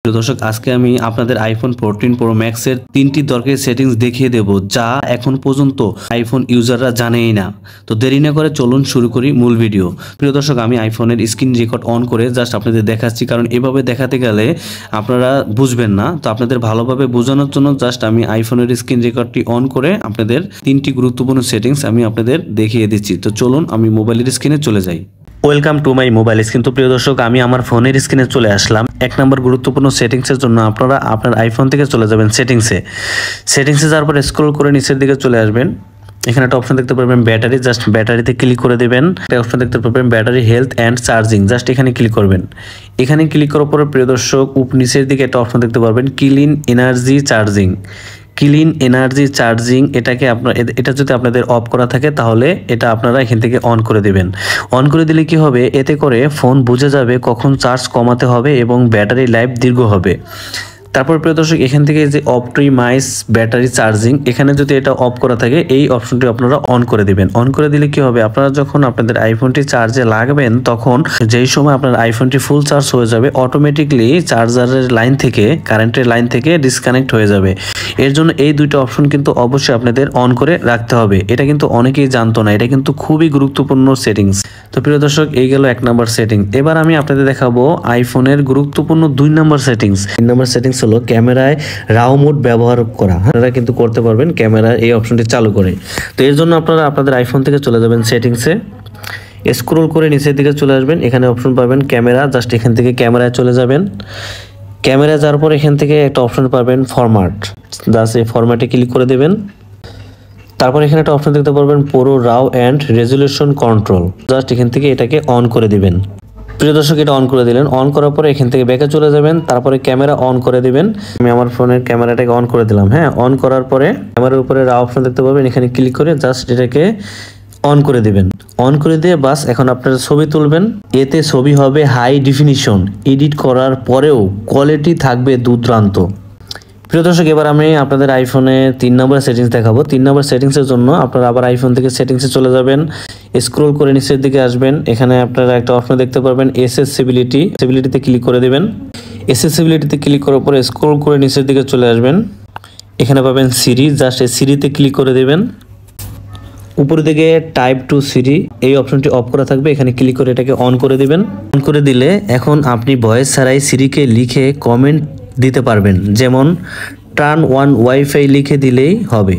প্রিয় দর্শক, আজকে আমি আপনাদের আইফোন 14 প্রো ম্যাক্সের 3টি দরকারি সেটিংস দেখিয়ে দেব যা এখন পর্যন্ত আইফোন ইউজাররা জানেই না। তো দেরি না করে চলুন শুরু করি মূল ভিডিও। প্রিয় দর্শক, আমি আইফোনের স্ক্রিন রেকর্ড অন করে জাস্ট আপনাদের দেখাচ্ছি, কারণ এভাবে দেখাতে গেলে আপনারা বুঝবেন না। তো আপনাদের ভালোভাবে বোঝানোর জন্য জাস্ট আমি আইফোনের স্ক্রিন রেকর্ডটি অন করে আপনাদের 3টি গুরুত্বপূর্ণ সেটিংস আমি আপনাদের দেখিয়ে দিচ্ছি। তো চলুন আমি মোবাইলের স্ক্রিনে চলে যাই। Welcome to my mobile screen. তো প্রিয় দর্শক, আমি আমার ফোনের স্ক্রিনে চলে আসলাম। 1 নম্বর গুরুত্বপূর্ণ সেটিংসের জন্য আপনারা আপনার আইফোন থেকে চলে যাবেন সেটিংসে যাওয়ার পর স্ক্রল করে নিচের দিকে চলে আসবেন। এখানে একটা অপশন দেখতে পারবেন ব্যাটারি, জাস্ট ব্যাটারিতে ক্লিক করে দেবেন। একটা অপশন দেখতে পারবেন battery health and charging, just এখানে ক্লিক করবেন। এখানে ক্লিক করার পরে প্রিয় দর্শক নিচের দিকে একটা অপশন দেখতে পারবেন ক্লিন এনার্জি চার্জিং। এটা যদি আপনাদের অফ করা থাকে তাহলে এটা আপনারা এখান থেকে অন করে দিবেন। অন করে দিলে কি হবে, এতে করে ফোন বুঝে যাবে কখন চার্জ কমাতে হবে এবং ব্যাটারি লাইফ দীর্ঘ হবে। তারপর প্রিয় দর্শক, এখান থেকে যে অপটিমাইজ ব্যাটারি চার্জিং, এখানে যদি এটা অফ করা থাকে এই অপশনটি আপনারা অন করে দিবেন। অন করে দিলে কি হবে, আপনারা যখন আপনাদের আইফোনটি চার্জে লাগবেন তখন যেই সময় আপনার আইফোনটি ফুল চার্জ হয়ে যাবে অটোমেটিকলি চার্জারের লাইন থেকে, কারেন্টের লাইন থেকে ডিসকানেক্ট হয়ে যাবে। এর জন্য এই দুইটা অপশন কিন্তু অবশ্যই আপনাদের অন করে রাখতে হবে। এটা কিন্তু অনেকেই জানতো না, এটা কিন্তু খুবই গুরুত্বপূর্ণ সেটিংস। তো প্রিয় দর্শক, এই গেল 1 নম্বর সেটিংস। এবার আমি আপনাদের দেখাবো আইফোনের গুরুত্বপূর্ণ 2 নম্বর সেটিংস। 3 নম্বর সেটিংস হলো ক্যামেরায় রাও মোড ব্যবহার করা। আপনারা কিন্তু করতে পারবেন ক্যামেরার এই অপশনটি চালু করে। তো এর জন্য আপনারা আপনাদের আইফোন থেকে চলে যাবেন সেটিংসে, স্ক্রল করে নিচের দিকে চলে আসবেন। এখানে অপশন পাবেন ক্যামেরা, জাস্ট এখান থেকে ক্যামেরায় চলে যাবেন। ক্যামেরা যাওয়ার পর এখান থেকে একটা অপশন পাবেন ফরম্যাট, জাস্ট এই ফরম্যাটে ক্লিক করে দেবেন। তারপর এখানে একটা অপশন দেখতে পারবেন পুরো রাও অ্যান্ড রেজুলেশন কন্ট্রোল, জাস্ট এখান থেকে এটাকে অন করে দিবেন। প্রিয় দর্শক, এটা অন করে দিলেন। অন করার পরে এখান থেকে ব্যাকে চলে যাবেন, তারপরে ক্যামেরা অন করে দিবেন। আমি আমার ফোনের ক্যামেরাটাকে অন করে দিলাম। হ্যাঁ, অন করার পরে ক্যামেরার উপরে রাও অপশন দেখতে পাবেন, এখানে ক্লিক করে জাস্ট এটাকে অন করে দিবেন। অন করে দিয়ে বাস এখন আপনারা ছবি তুলবেন। এতে ছবি হবে হাই ডেফিনিশন, এডিট করার পরেও কোয়ালিটি থাকবে দুর্দান্ত। প্রিয় দর্শক, এবার আমি আপনাদের আইফোনে 3 নম্বর সেটিংস দেখাবো। 3 নম্বর সেটিংসের জন্য আপনারা আবার আইফোন থেকে সেটিংসে চলে যাবেন, স্ক্রল করে নিচের দিকে আসবেন। এখানে আপনারা একটা অপশন দেখতে পারবেন এসেসিবিলিটিতে ক্লিক করে দেবেন। এসেসিবিলিটিতে ক্লিক করার পরে স্ক্রল করে নিচের দিকে চলে আসবেন। এখানে পাবেন সিরি, জাস্ট এই সিরিতে ক্লিক করে দেবেন। উপরে দিকে টাইপ টু সিরি এই অপশনটি অফ করা থাকবে, এখানে ক্লিক করে এটাকে অন করে দিবেন। অন করে দিলে এখন আপনি ভয়েস ছাড়াই সিরিকে লিখে কমেন্ট দিতে পারবেন, যেমন টার্ন ওয়ান ওয়াইফাই লিখে দিলেই হবে।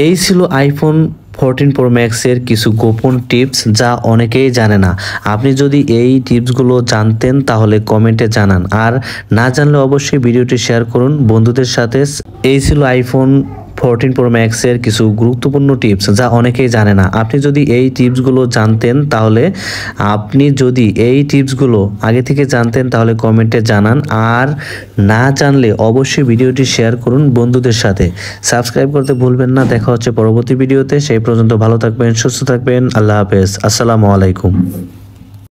এই ছিল আইফোন 14 প্রো ম্যাক্সের কিছু গোপন টিপস যা অনেকেই জানে না। আপনি যদি এই টিপসগুলো জানতেন তাহলে কমেন্টে জানান, আর না জানলে অবশ্যই ভিডিওটি শেয়ার করুন বন্ধুদের সাথে। এই ছিল আইফোন 14 প্রো ম্যাক্সের কিছু গুরুত্বপূর্ণ টিপস যা অনেকেই জানে না। আপনি যদি এই টিপসগুলো জানতেন তাহলে আগে থেকে জানতেন তাহলে কমেন্টে জানান, আর না জানলে অবশ্যই ভিডিওটি শেয়ার করুন বন্ধুদের সাথে। সাবস্ক্রাইব করতে ভুলবেন না। দেখা হচ্ছে পরবর্তী ভিডিওতে। সেই পর্যন্ত ভালো থাকবেন, সুস্থ থাকবেন। আল্লাহ হাফেজ, আসসালামু আলাইকুম।